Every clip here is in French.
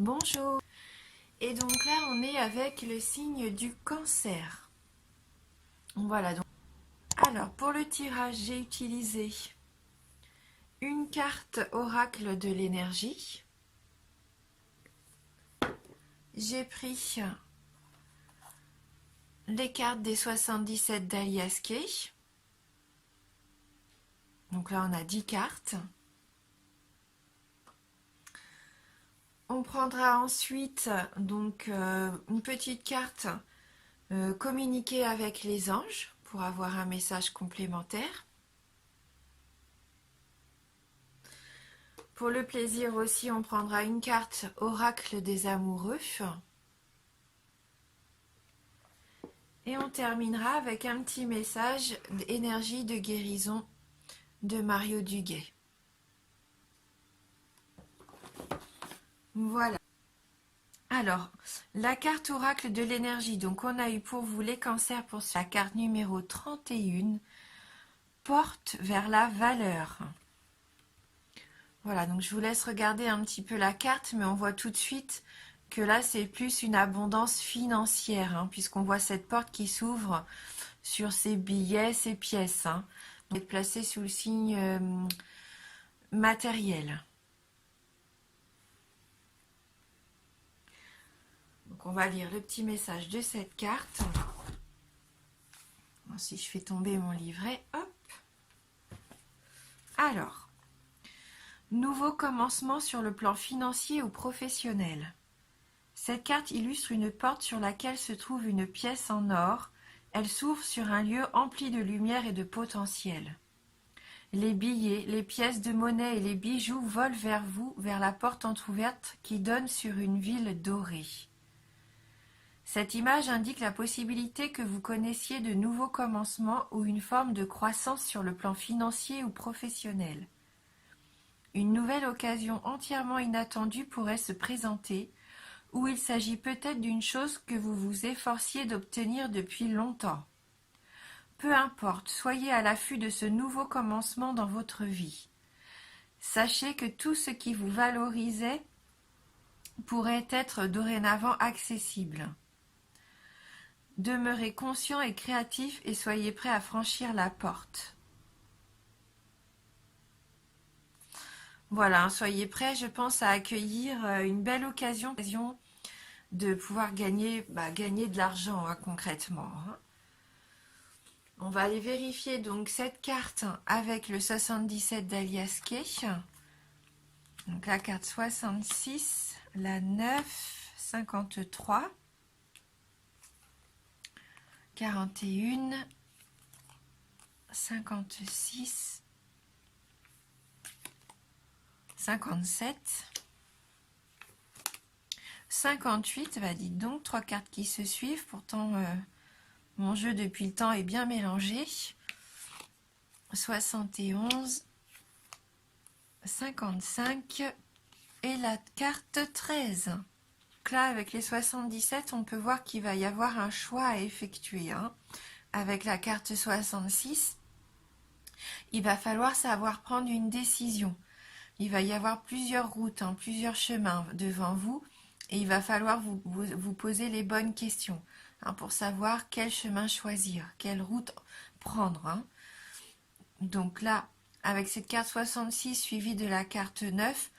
Bonjour. Et donc là, on est avec le signe du Cancer. Voilà. Donc. Alors, pour le tirage, j'ai utilisé une carte oracle de l'énergie. J'ai pris les cartes des 77 d'Alias Kay. Donc là, on a 10 cartes. On prendra ensuite donc une petite carte communiquer avec les anges pour avoir un message complémentaire. Pour le plaisir aussi, on prendra une carte oracle des amoureux. Et on terminera avec un petit message d'énergie de guérison de Mario Duguay. Voilà. Alors, la carte oracle de l'énergie. Donc, on a eu pour vous les cancers pour la carte numéro 31. Porte vers la valeur. Voilà, donc je vous laisse regarder un petit peu la carte, mais on voit tout de suite que là, c'est plus une abondance financière, hein, puisqu'on voit cette porte qui s'ouvre sur ces billets, ces pièces. Hein. On est placé sous le signe matériel. Donc on va lire le petit message de cette carte. Si je fais tomber mon livret, hop. Alors, nouveau commencement sur le plan financier ou professionnel. Cette carte illustre une porte sur laquelle se trouve une pièce en or. Elle s'ouvre sur un lieu empli de lumière et de potentiel. Les billets, les pièces de monnaie et les bijoux volent vers vous, vers la porte entrouverte qui donne sur une ville dorée. Cette image indique la possibilité que vous connaissiez de nouveaux commencements ou une forme de croissance sur le plan financier ou professionnel. Une nouvelle occasion entièrement inattendue pourrait se présenter, ou il s'agit peut-être d'une chose que vous vous efforciez d'obtenir depuis longtemps. Peu importe, soyez à l'affût de ce nouveau commencement dans votre vie. Sachez que tout ce qui vous valorisait pourrait être dorénavant accessible. Demeurez conscient et créatif et soyez prêt à franchir la porte. Voilà, soyez prêts, je pense, à accueillir une belle occasion de pouvoir gagner de l'argent concrètement. On va aller vérifier donc cette carte avec le 77 d'Alias Kay. Donc la carte 66, la 9, 53, 41, 56, 57, 58, bah dites donc, 3 cartes qui se suivent, pourtant mon jeu depuis le temps est bien mélangé. 71, 55 et la carte 13. Donc là, avec les 77, on peut voir qu'il va y avoir un choix à effectuer. Hein. Avec la carte 66, il va falloir savoir prendre une décision. Il va y avoir plusieurs routes, hein, plusieurs chemins devant vous, et il va falloir vous poser les bonnes questions hein, pour savoir quel chemin choisir, quelle route prendre. Hein. Donc là, avec cette carte 66 suivie de la carte 9,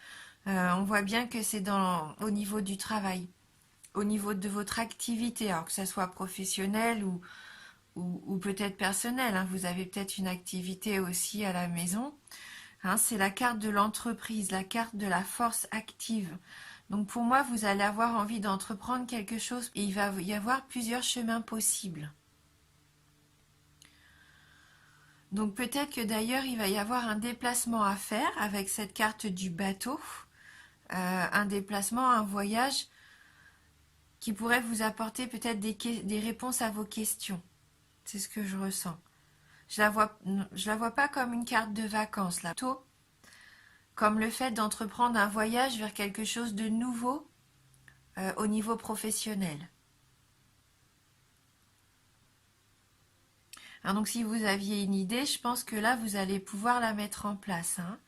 on voit bien que c'est au niveau du travail, au niveau de votre activité, alors que ça soit professionnel ou peut-être personnel. Hein. Vous avez peut-être une activité aussi à la maison. Hein, c'est la carte de l'entreprise, la carte de la force active. Donc pour moi, vous allez avoir envie d'entreprendre quelque chose et il va y avoir plusieurs chemins possibles. Donc peut-être que d'ailleurs, il va y avoir un déplacement à faire avec cette carte du bateau. Un déplacement, un voyage qui pourrait vous apporter peut-être des réponses à vos questions. C'est ce que je ressens. Je la vois pas comme une carte de vacances, là. Plutôt comme le fait d'entreprendre un voyage vers quelque chose de nouveau au niveau professionnel. Alors donc si vous aviez une idée, je pense que là, vous allez pouvoir la mettre en place. Hein.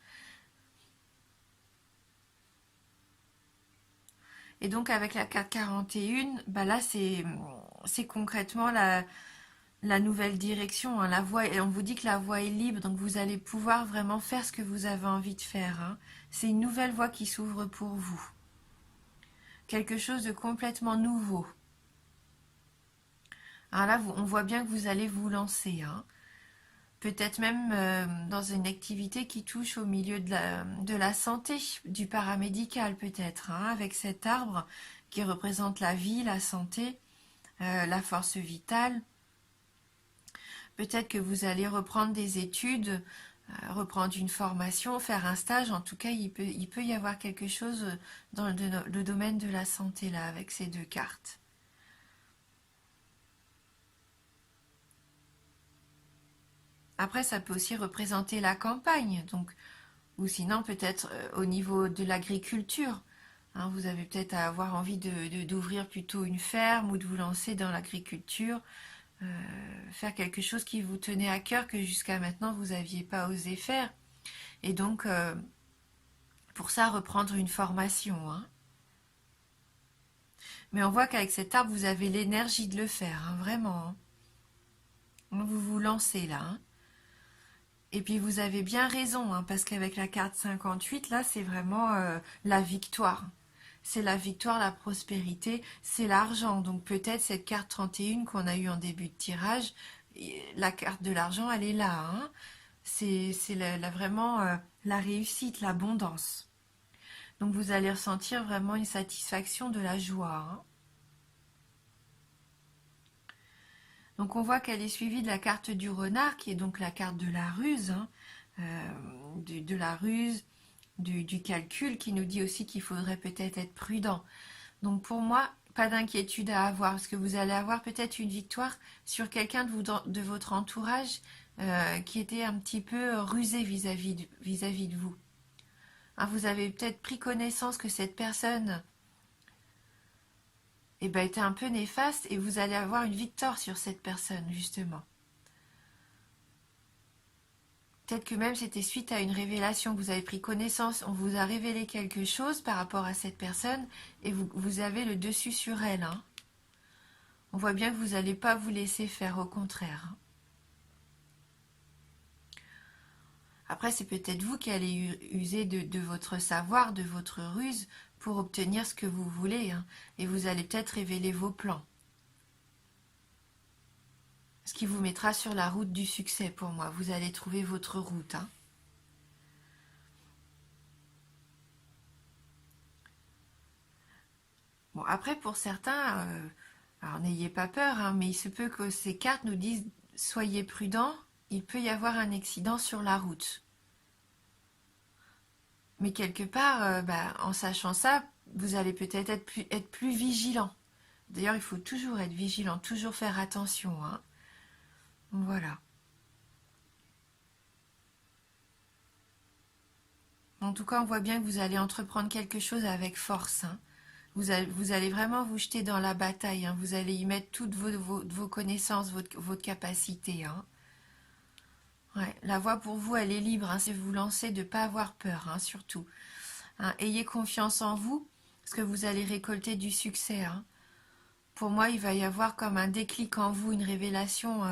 Et donc avec la carte 41, bah là c'est concrètement la nouvelle direction, hein, la voie, et on vous dit que la voie est libre, donc vous allez pouvoir vraiment faire ce que vous avez envie de faire, hein. C'est une nouvelle voie qui s'ouvre pour vous. Quelque chose de complètement nouveau. Alors là, on voit bien que vous allez vous lancer, hein. Peut-être même dans une activité qui touche au milieu de la santé, du paramédical peut-être, hein, avec cet arbre qui représente la vie, la santé, la force vitale. Peut-être que vous allez reprendre des études, reprendre une formation, faire un stage. En tout cas, il peut y avoir quelque chose dans le domaine de la santé là, avec ces deux cartes. Après, ça peut aussi représenter la campagne, donc, ou sinon peut-être au niveau de l'agriculture. Hein, vous avez peut-être à avoir envie d'ouvrir plutôt une ferme ou de vous lancer dans l'agriculture, faire quelque chose qui vous tenait à cœur que jusqu'à maintenant vous n'aviez pas osé faire. Et donc, pour ça, reprendre une formation, hein. Mais on voit qu'avec cet arbre, vous avez l'énergie de le faire, hein, vraiment, hein. Vous vous lancez là, hein. Et puis vous avez bien raison, hein, parce qu'avec la carte 58, là, c'est vraiment la victoire. C'est la victoire, la prospérité, c'est l'argent. Donc peut-être cette carte 31 qu'on a eue en début de tirage, la carte de l'argent, elle est là, hein. C'est vraiment la réussite, l'abondance. Donc vous allez ressentir vraiment une satisfaction, de la joie, hein. Donc on voit qu'elle est suivie de la carte du renard, qui est donc la carte de la ruse, hein, de la ruse, du calcul, qui nous dit aussi qu'il faudrait peut-être être prudent. Donc pour moi, pas d'inquiétude à avoir, parce que vous allez avoir peut-être une victoire sur quelqu'un de votre entourage qui était un petit peu rusé vis-à-vis de vous. Hein, vous avez peut-être pris connaissance que cette personne était un peu néfaste, et vous allez avoir une victoire sur cette personne, justement. Peut-être que même c'était suite à une révélation, que vous avez pris connaissance, on vous a révélé quelque chose par rapport à cette personne, et vous avez le dessus sur elle, hein. On voit bien que vous n'allez pas vous laisser faire, au contraire. Après, c'est peut-être vous qui allez user de votre savoir, de votre ruse, pour obtenir ce que vous voulez, hein. Et vous allez peut-être révéler vos plans. Ce qui vous mettra sur la route du succès, pour moi. Vous allez trouver votre route, hein. Bon, après, pour certains, alors n'ayez pas peur, hein, mais il se peut que ces cartes nous disent soyez prudents, il peut y avoir un accident sur la route. Mais quelque part, en sachant ça, vous allez peut-être être plus vigilant. D'ailleurs, il faut toujours être vigilant, toujours faire attention, hein. Voilà. En tout cas, on voit bien que vous allez entreprendre quelque chose avec force, hein. Vous allez vraiment vous jeter dans la bataille, hein. Vous allez y mettre toutes vos connaissances, votre capacité, hein. Ouais, la voie pour vous, elle est libre, hein. C'est vous lancer, de ne pas avoir peur, hein, surtout. Hein, ayez confiance en vous, parce que vous allez récolter du succès, hein. Pour moi, il va y avoir comme un déclic en vous, une révélation,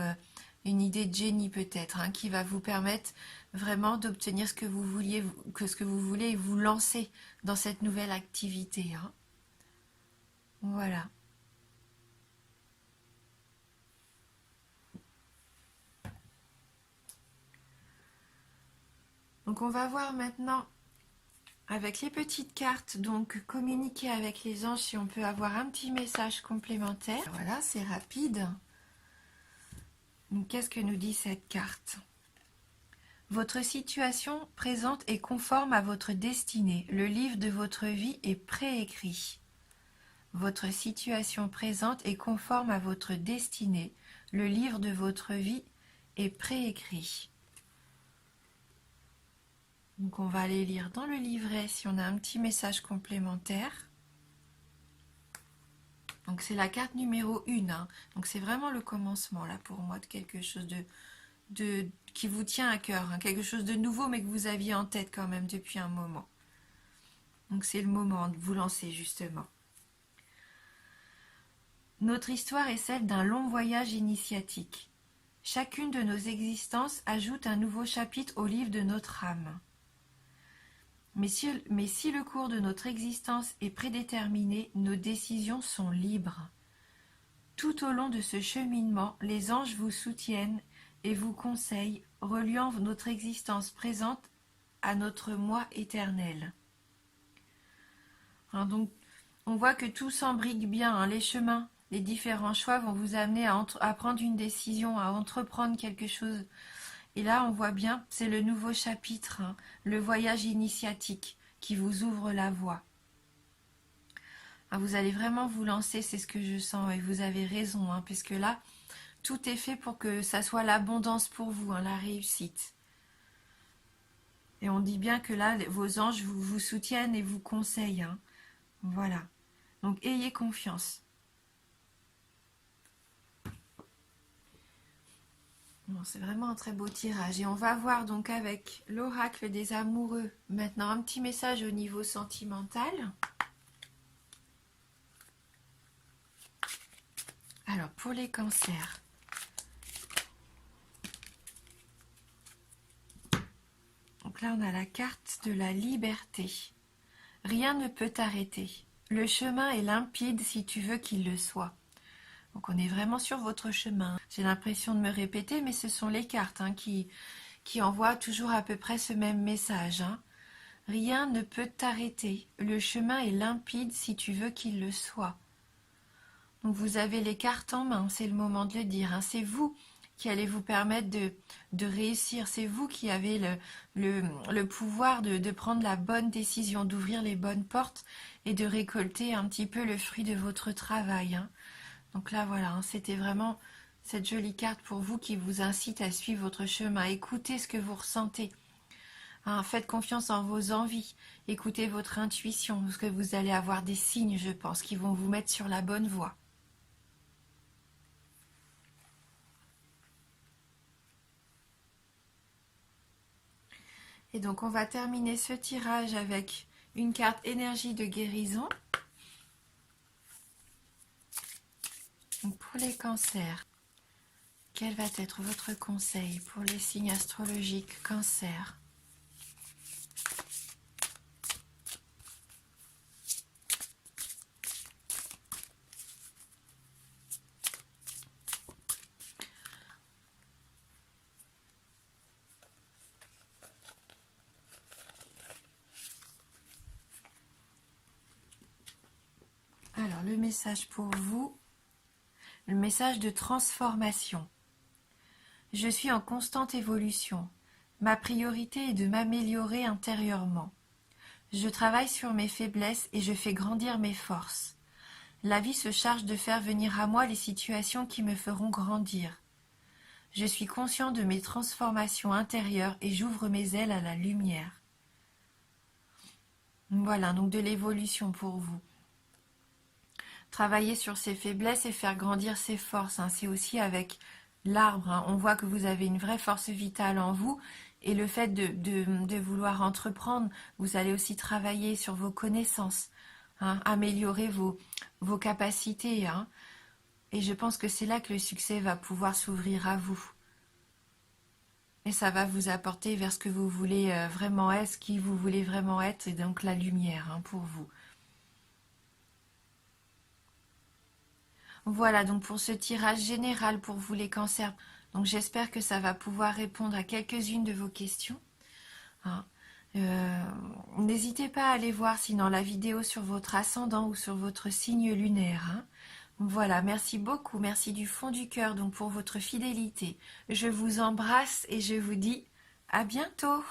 une idée de génie peut-être, hein, qui va vous permettre vraiment d'obtenir ce que vous vouliez, ce que vous voulez, et vous lancer dans cette nouvelle activité, hein. Voilà. Donc on va voir maintenant avec les petites cartes, donc communiquer avec les anges, si on peut avoir un petit message complémentaire. Voilà, c'est rapide. Donc qu'est-ce que nous dit cette carte ? Votre situation présente est conforme à votre destinée. Le livre de votre vie est préécrit. Votre situation présente est conforme à votre destinée. Le livre de votre vie est préécrit. Donc on va aller lire dans le livret si on a un petit message complémentaire. Donc c'est la carte numéro 1, hein. Donc c'est vraiment le commencement là pour moi de quelque chose qui vous tient à cœur, hein. Quelque chose de nouveau mais que vous aviez en tête quand même depuis un moment. Donc c'est le moment de vous lancer justement. Notre histoire est celle d'un long voyage initiatique. Chacune de nos existences ajoute un nouveau chapitre au livre de notre âme. Mais si le cours de notre existence est prédéterminé, nos décisions sont libres. Tout au long de ce cheminement, les anges vous soutiennent et vous conseillent, reliant notre existence présente à notre moi éternel. Hein, donc, on voit que tout s'embrique bien, hein, les chemins, les différents choix vont vous amener à prendre une décision, à entreprendre quelque chose. Et là, on voit bien, c'est le nouveau chapitre, hein, le voyage initiatique qui vous ouvre la voie. Ah, vous allez vraiment vous lancer, c'est ce que je sens, et vous avez raison, hein, puisque là, tout est fait pour que ça soit l'abondance pour vous, hein, la réussite. Et on dit bien que là, vos anges vous soutiennent et vous conseillent. Hein. Voilà. Donc, ayez confiance. Bon, c'est vraiment un très beau tirage. Et on va voir donc avec l'oracle des amoureux maintenant un petit message au niveau sentimental. Alors, pour les cancers. Donc là, on a la carte de la liberté. Rien ne peut t'arrêter. Le chemin est limpide si tu veux qu'il le soit. Donc on est vraiment sur votre chemin. J'ai l'impression de me répéter, mais ce sont les cartes hein, qui envoient toujours à peu près ce même message. Hein. Rien ne peut t'arrêter. Le chemin est limpide si tu veux qu'il le soit. Donc vous avez les cartes en main, c'est le moment de le dire. Hein. C'est vous qui allez vous permettre de réussir. C'est vous qui avez le pouvoir de prendre la bonne décision, d'ouvrir les bonnes portes et de récolter un petit peu le fruit de votre travail. Hein. Donc là, voilà, hein, c'était vraiment cette jolie carte pour vous qui vous incite à suivre votre chemin. Écoutez ce que vous ressentez. Hein, faites confiance en vos envies. Écoutez votre intuition, parce que vous allez avoir des signes, je pense, qui vont vous mettre sur la bonne voie. Et donc, on va terminer ce tirage avec une carte énergie de guérison. Donc, pour les cancers, quel va être votre conseil pour les signes astrologiques cancer? Alors, le message pour vous, le message de transformation. Je suis en constante évolution. Ma priorité est de m'améliorer intérieurement. Je travaille sur mes faiblesses et je fais grandir mes forces. La vie se charge de faire venir à moi les situations qui me feront grandir. Je suis conscient de mes transformations intérieures et j'ouvre mes ailes à la lumière. Voilà, donc de l'évolution pour vous. Travailler sur ses faiblesses et faire grandir ses forces, hein, c'est aussi avec l'arbre. Hein, on voit que vous avez une vraie force vitale en vous et le fait de vouloir entreprendre, vous allez aussi travailler sur vos connaissances, hein, améliorer vos capacités. Hein, et je pense que c'est là que le succès va pouvoir s'ouvrir à vous. Et ça va vous apporter vers ce que vous voulez vraiment être, ce qui vous voulez vraiment être, et donc la lumière hein, pour vous. Voilà donc pour ce tirage général pour vous les cancers. Donc j'espère que ça va pouvoir répondre à quelques-unes de vos questions. Hein. N'hésitez pas à aller voir sinon la vidéo sur votre ascendant ou sur votre signe lunaire. Hein. Voilà, merci beaucoup, merci du fond du cœur donc pour votre fidélité. Je vous embrasse et je vous dis à bientôt.